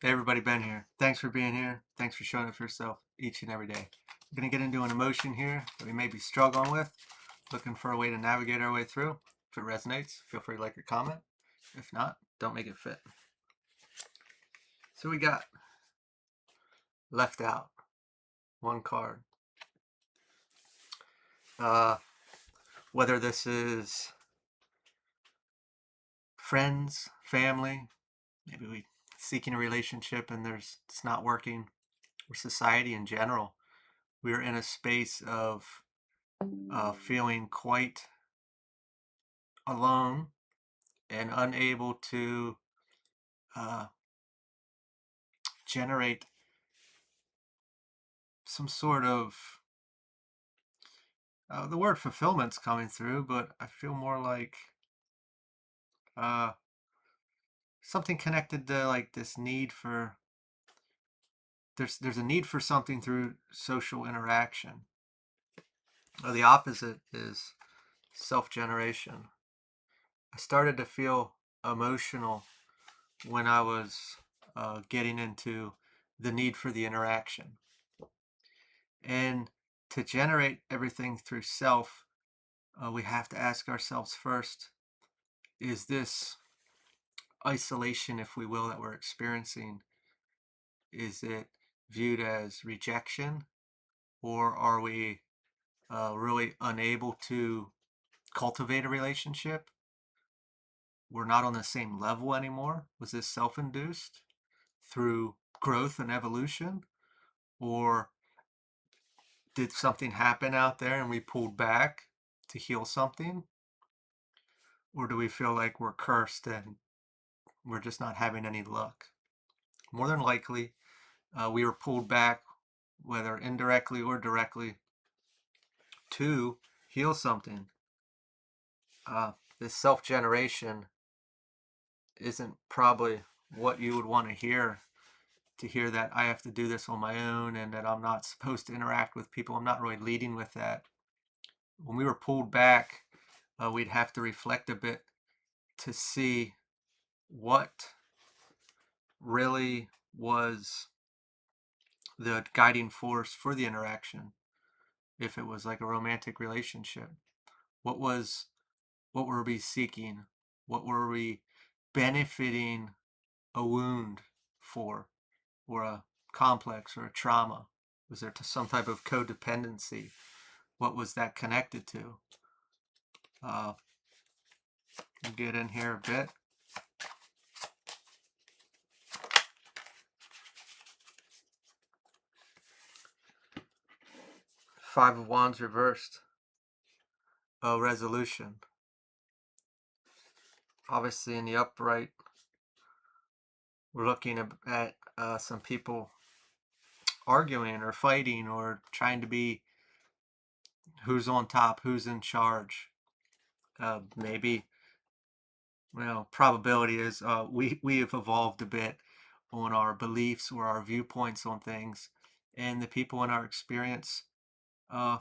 Hey everybody, Ben here. Thanks for being here. Thanks for showing up for yourself each and every day. We're going to get into an emotion here that we may be struggling with, looking for a way to navigate our way through. If it resonates, feel free to like or comment. If not, don't make it fit. So we got left out, one card. Uh, whether this is friends, family, maybe we seeking a relationship and it's not working, or society in general, we're in a space of feeling quite alone and unable to uh, generate some sort of the word fulfillment's coming through, but I feel more like uh, something connected to like this need for there's a need for something through social interaction. Or the opposite is self-generation. I started to feel emotional when I was getting into the need for the interaction. And to generate everything through self, we have to ask ourselves first, is this isolation, if we will, that we're experiencing, is it viewed as rejection, or are we really unable to cultivate a relationship? We're not on the same level anymore. Was this self-induced through growth and evolution, or did something happen out there and we pulled back to heal something? Or do we feel like we're cursed and we're just not having any luck? More than likely, we were pulled back, whether indirectly or directly, to heal something. This self-generation isn't probably what you would want to hear that I have to do this on my own and that I'm not supposed to interact with people. I'm not really leading with that. When we were pulled back, we'd have to reflect a bit to see what really was the guiding force for the interaction. If it was like a romantic relationship, what was what were we seeking? What were we benefiting a wound for, or a complex or a trauma? Was there some type of codependency? What was that connected to? Uh, get in here a bit. Five of Wands reversed. A resolution. Obviously, in the upright, we're looking at some people arguing or fighting or trying to be who's on top, who's in charge. Maybe, well, probability is we have evolved a bit on our beliefs or our viewpoints on things, and the people in our experience uh,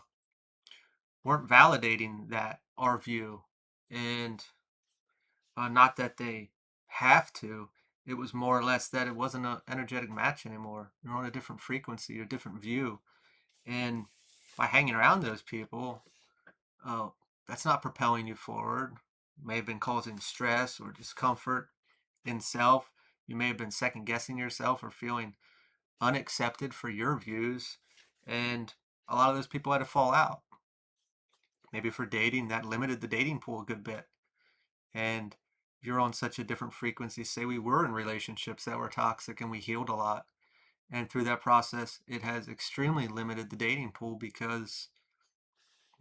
weren't validating that our view, and not that they have to. It was more or less that it wasn't an energetic match anymore. You're on a different frequency, a different view, and by hanging around those people, uh, that's not propelling you forward. It may have been causing stress or discomfort in self. You may have been second guessing yourself or feeling unaccepted for your views. And a lot of those people had to fall out. Maybe for dating, that limited the dating pool a good bit. And you're on such a different frequency. Say we were in relationships that were toxic and we healed a lot. And through that process, it has extremely limited the dating pool because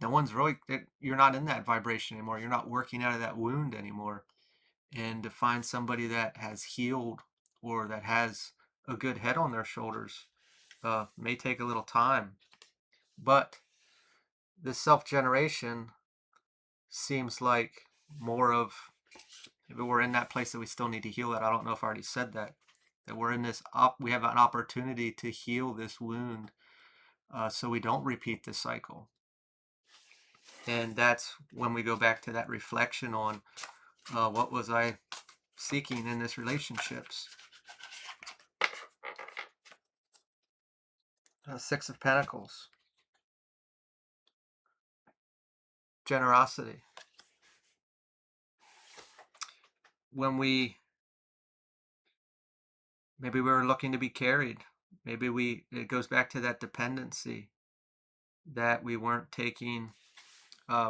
no one's really, you're not in that vibration anymore. You're not working out of that wound anymore. And to find somebody that has healed or that has a good head on their shoulders may take a little time. But this self-generation seems like more of, maybe we're in that place that we still need to heal it. I don't know if I already said that, that we're in this we have an opportunity to heal this wound, so we don't repeat this cycle. And that's when we go back to that reflection on what was I seeking in this relationships. Six of Pentacles. Generosity. When maybe we were looking to be carried. Maybe it goes back to that dependency, that we weren't taking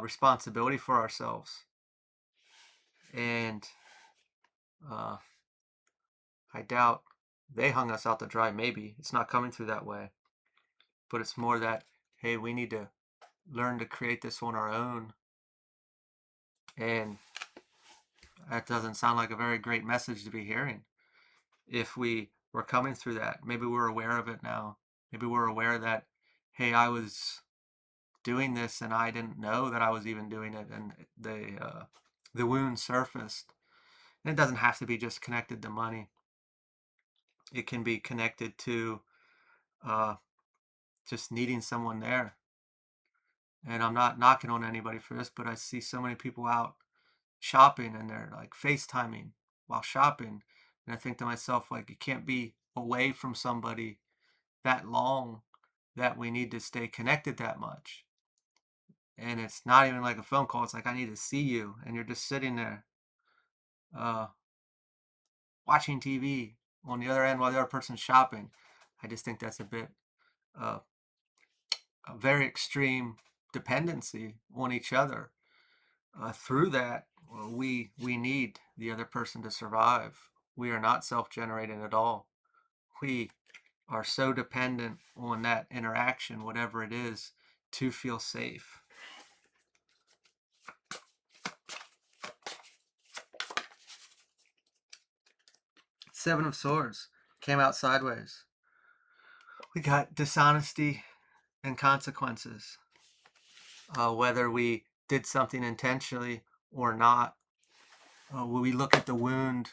responsibility for ourselves. And I doubt they hung us out to dry. Maybe it's not coming through that way, but it's more that, hey, we need to learn to create this on our own. And that doesn't sound like a very great message to be hearing. If we were coming through that, maybe we're aware of it now. Maybe we're aware that, hey, I was doing this and I didn't know that I was even doing it, and the wound surfaced. And it doesn't have to be just connected to money. It can be connected to just needing someone there. And I'm not knocking on anybody for this, but I see so many people out shopping and they're like FaceTiming while shopping. And I think to myself, like, you can't be away from somebody that long that we need to stay connected that much. And it's not even like a phone call. It's like, I need to see you. And you're just sitting there uh, watching TV on the other end while the other person's shopping. I just think that's uh, a very extreme dependency on each other. Through that, well, we need the other person to survive. We are not self-generating at all. We are so dependent on that interaction, whatever it is, to feel safe. Seven of Swords came out sideways. We got dishonesty and consequences. Whether we did something intentionally or not, when we look at the wound,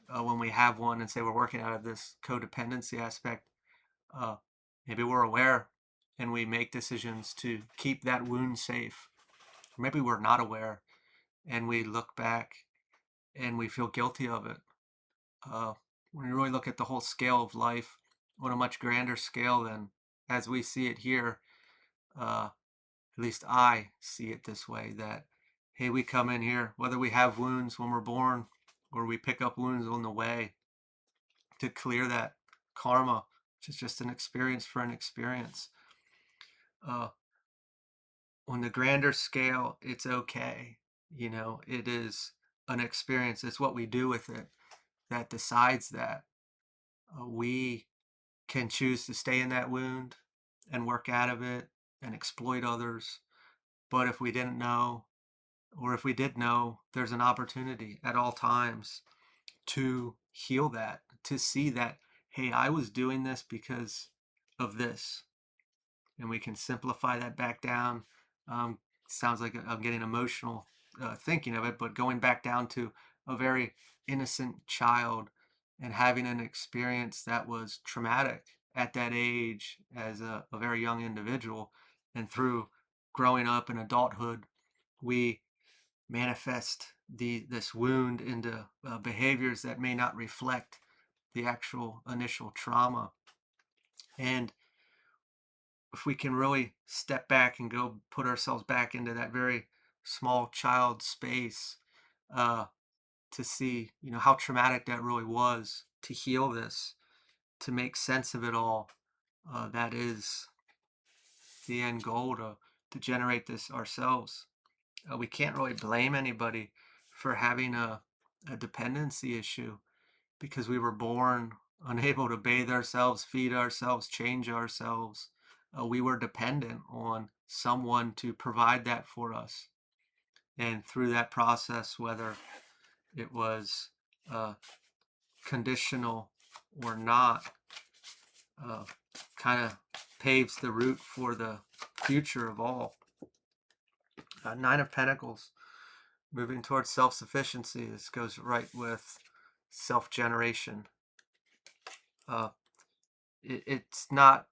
when we have one, and say we're working out of this codependency aspect, maybe we're aware and we make decisions to keep that wound safe. Maybe we're not aware and we look back and we feel guilty of it. When you really look at the whole scale of life on a much grander scale than as we see it here, at least I see it this way, that, hey, we come in here, whether we have wounds when we're born or we pick up wounds on the way, to clear that karma, which is just an experience for an experience. On the grander scale, it's okay. It is an experience. It's what we do with it that decides that. We can choose to stay in that wound and work out of it and exploit others. But if we didn't know, or if we did know, there's an opportunity at all times to heal that, to see that, hey, I was doing this because of this. And we can simplify that back down. Sounds like I'm getting emotional thinking of it, but going back down to a very innocent child and having an experience that was traumatic at that age as a very young individual, and through growing up in adulthood, we manifest this wound into behaviors that may not reflect the actual initial trauma. And if we can really step back and go put ourselves back into that very small child space, to see, how traumatic that really was, to heal this, to make sense of it all, that is the end goal, to generate this ourselves. We can't really blame anybody for having a dependency issue, because we were born unable to bathe ourselves, feed ourselves, change ourselves. We were dependent on someone to provide that for us. And through that process, whether it was conditional or not, kind of paves the route for the future of all. Nine of Pentacles, moving towards self-sufficiency. This goes right with self-generation. It's not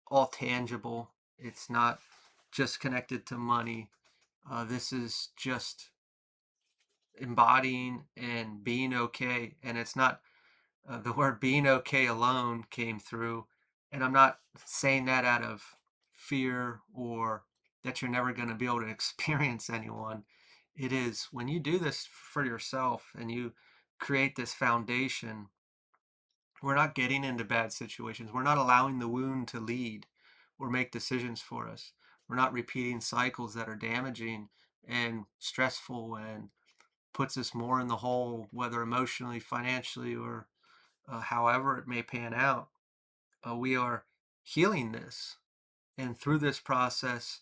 all tangible. It's not just connected to money. This is just embodying and being okay. And it's not the word being okay alone came through. And I'm not saying that out of fear or that you're never going to be able to experience anyone. It is when you do this for yourself and you create this foundation, we're not getting into bad situations. We're not allowing the wound to lead or make decisions for us. We're not repeating cycles that are damaging and stressful and puts us more in the hole, whether emotionally, financially, or however it may pan out. We are healing this. And through this process,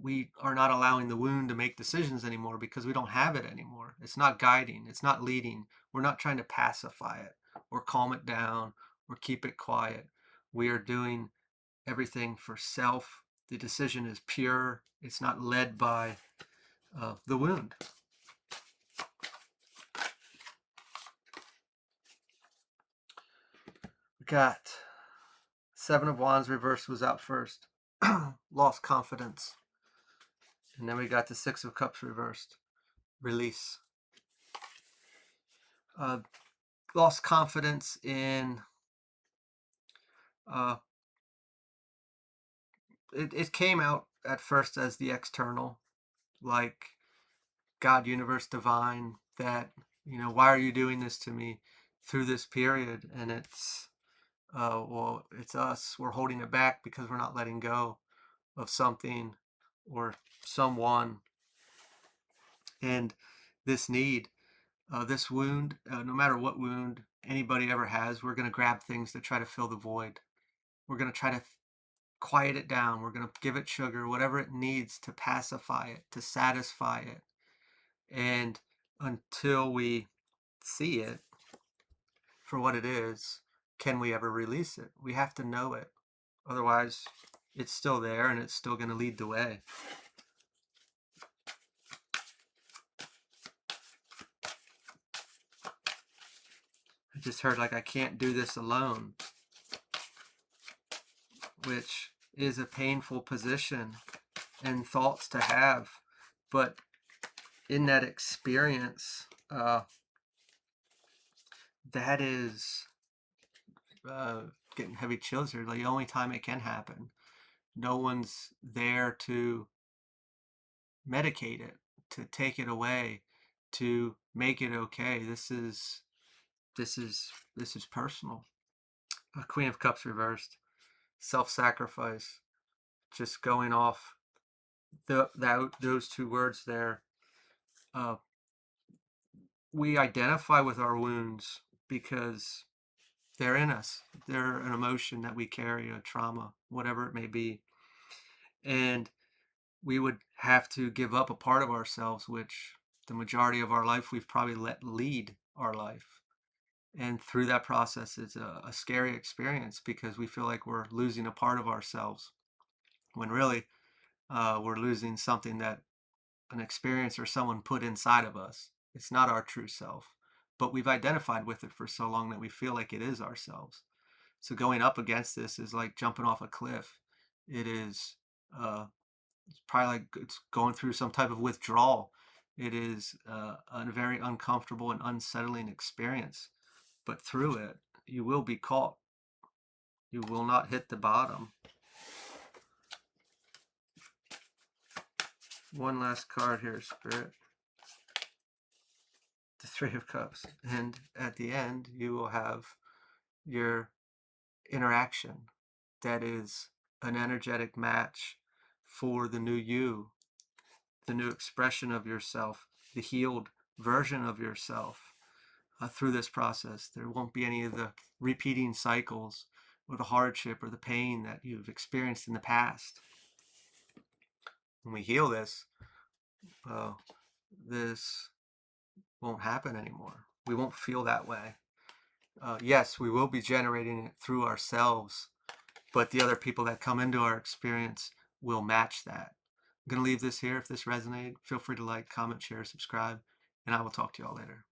we are not allowing the wound to make decisions anymore because we don't have it anymore. It's not guiding, it's not leading. We're not trying to pacify it or calm it down or keep it quiet. We are doing everything for self. The decision is pure, it's not led by the wound. We got Seven of Wands reversed was out first. Lost confidence. And then we got the Six of Cups reversed. Release. Lost confidence in it came out at first as the external, like God, universe, divine, that, why are you doing this to me through this period? And it's, well, it's us. We're holding it back because we're not letting go of something or someone. And this need, this wound, no matter what wound anybody ever has, we're going to grab things to try to fill the void. We're going to try to quiet it down. We're going to give it sugar, whatever it needs to pacify it, to satisfy it. And until we see it for what it is, can we ever release it? We have to know it. Otherwise, it's still there and it's still going to lead the way. I just heard like I can't do this alone, which is a painful position and thoughts to have. But in that experience, that is getting heavy chills here. Like the only time it can happen. No one's there to medicate it, to take it away, to make it okay. This is personal. Queen of Cups reversed. Self-sacrifice. Just going off those two words there. We identify with our wounds because they're in us. They're an emotion that we carry, a trauma, whatever it may be. And we would have to give up a part of ourselves, which the majority of our life we've probably let lead our life. And through that process, it's a scary experience because we feel like we're losing a part of ourselves when really we're losing something that an experience or someone put inside of us. It's not our true self, but we've identified with it for so long that we feel like it is ourselves. So going up against this is like jumping off a cliff. It is it's probably like it's going through some type of withdrawal. It is a very uncomfortable and unsettling experience, but through it, you will be caught. You will not hit the bottom. One last card here, Spirit. The Three of Cups. And at the end, you will have your interaction that is an energetic match for the new you, the new expression of yourself, the healed version of yourself. Through this process, there won't be any of the repeating cycles or the hardship or the pain that you've experienced in the past. When we heal this, this won't happen anymore. We won't feel that way. Yes, we will be generating it through ourselves, but the other people that come into our experience will match that. I'm going to leave this here. If this resonated, feel free to like, comment, share, subscribe, and I will talk to you all later.